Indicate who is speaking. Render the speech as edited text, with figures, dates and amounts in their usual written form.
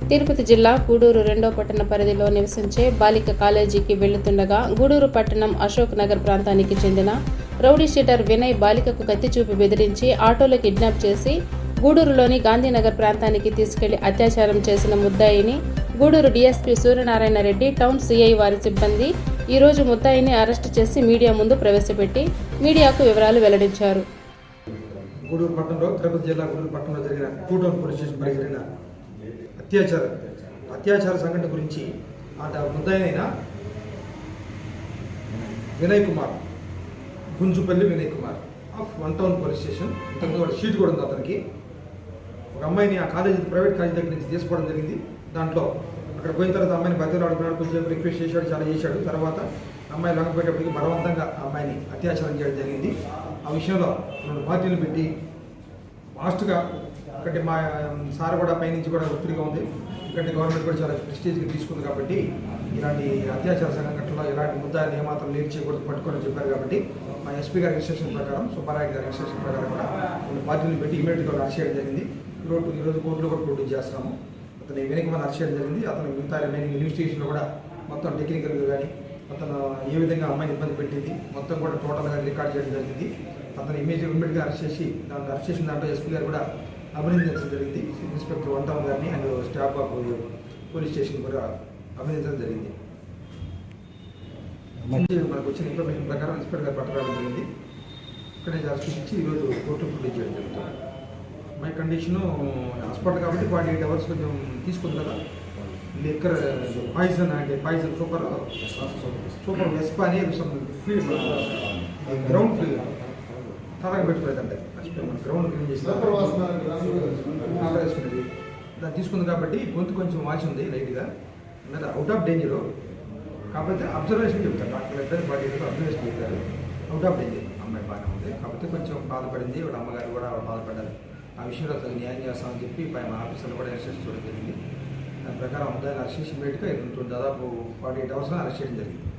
Speaker 1: తిరుపతి జిల్లా గూడూరు 2వ పట్టణ పరిధిలో నివసించే బాలిక కాలేజీకి వెళ్తుండగా గూడూరు పట్టణం అశోక్ నగర్ ప్రాంతానికి చెందిన రౌడీ షీటర్ వినయ్ బాలికకు కత్తి చూపి బెదిరించి ఆటోలో కిడ్నాప్ చేసి గూడూరులోని గాంధీనగర్ ప్రాంతానికి తీసుకెళ్లి అత్యాచారం చేసిన ముద్దాయిని Gudur DSP Suryanarayana Reddy, town CI వారి సిబ్బంది ఈ రోజు ముద్దాయిని అరెస్టు చేసి మీడియా ముందు ప్రవేశపెట్టి మీడియాకు వివరాలు వెల్లడించారు.
Speaker 2: గూడూరు పట్టణంలో తిరుపతి జిల్లా గూడూరు పట్టణంలో జరిగిన టూటౌన్ పోలీస్ స్టేషన్ పై జరిగిన అత్యాచార సంఘటన గురించి ముద్దాయిన Vinay Kumar, Gunjupalli Vinay Kumar of 1 town police station. ఇంతకుముందు షీట్ కూడా ఉంది. అతనికి ఒక అమ్మాయిని ఆ కాలేజీ ప్రైవేట్ కాలేజీ దగ్గర నుంచి తీసుకోవడం జరిగింది. దాంట్లో అక్కడ పోయిన తర్వాత అమ్మాయిని బతిలో ఆడుకున్నాడు, కొంచెం రిక్వెస్ట్ చేశాడు, చాలా చేశాడు. తర్వాత అమ్మాయి లొంగపోయేటప్పటికి బలవంతంగా అమ్మాయిని అత్యాచారం చేయడం జరిగింది. ఆ విషయంలో 2 పార్టీలు పెట్టి లాస్ట్గా ఒకటి మా సార్ కూడా పైనుంచి కూడా ఒత్తిడిగా ఉంది. ఎందుకంటే గవర్నమెంట్ కూడా చాలా ప్రెస్టీజ్గా తీసుకుంది కాబట్టి ఇలాంటి అత్యాచార సంఘటనలో ఇలాంటి ముద్దాయిని ఏమాత్రం లేట్ చేయకూడదు, పట్టుకొని చెప్పారు. కాబట్టి మా ఎస్పీ గారి ఇన్స్ట్రక్షన్ ప్రకారం, సుబ్బారాయుడు గారి ఇన్స్ట్రక్షన్ ప్రకారం కూడా 2 పార్టీలు పెట్టి ఇమీడియట్గా అరెస్ట్ చేయడం జరిగింది. ఈరోజు కోర్టులో కూడా ప్రొడ్యూస్ చేస్తున్నాము. అతను వెనక్కి మనం అరెస్ట్ చేయడం జరిగింది. అతను మిగతా రిమైనింగ్ ఇన్వెస్టిగేషన్లో కూడా మొత్తం టెక్నికల్గా కానీ అతను ఏ విధంగా అమ్మాయిని ఇబ్బంది పెట్టింది మొత్తం కూడా టోటల్గా రికార్డ్ చేయడం జరిగింది. అతను ఇమీడియట్గా అరెస్ట్ చేసి అరెస్ట్ చేసిన దాంట్లో ఎస్పీ గారు కూడా అభినందించడం జరిగింది. ఇన్స్పెక్టర్ 1 టౌన్ గారిని and staff of police station కూడా అభినందించడం జరిగింది. మనకు వచ్చిన ఇన్ఫర్మేషన్ ప్రకారం ఇన్స్పెక్టర్ గారు పట్టుకోవడం జరిగింది. ఇక్కడే అరెస్ట్ ఇచ్చి ఈరోజు కోర్టు ప్రొడ్యూస్ చేయడం జరుగుతుంది. మై కండిషను హాస్పిటల్ కాబట్టి 48 అవర్స్ కొంచెం తీసుకుంది కదా. లిక్కర్ పాయిజన్ అంటే పాయిజన్ సూపర్ వెస్పా అని ఫీల్డ్ గ్రౌండ్ ఫీల్డ్ తలగా పెట్టుకోలేదంటే మన గ్రౌండ్ క్లీన్ చేసి వేసుకునేది దాన్ని తీసుకుంది కాబట్టి గొంతు కొంచెం వాచి ఉంది లైట్గా. అంటే అవుట్ ఆఫ్ డేంజరు కాకపోతే అబ్జర్వేషన్ చెప్తారు డాక్టర్ ఇద్దరు బాడీ అబ్జర్వేషన్ చెప్తారు. అవుట్ ఆఫ్ డేంజర్ అమ్మాయి బాగానే ఉంది. కాకపోతే కొంచెం బాధపడింది. వాళ్ళ అమ్మగారు కూడా బాధపడ్డారు. ఆ విషయంలో తగు న్యాయం చేస్తామని చెప్పి మా ఆఫీసర్లు కూడా అరెస్ట్ చేయడం జరిగింది. దాని ప్రకారం అమ్మాయిని అరెస్ట్ చేసి ఇమీడియట్గా దాదాపు 48 అవర్స్లో అరెస్ట్ చేయడం జరిగింది.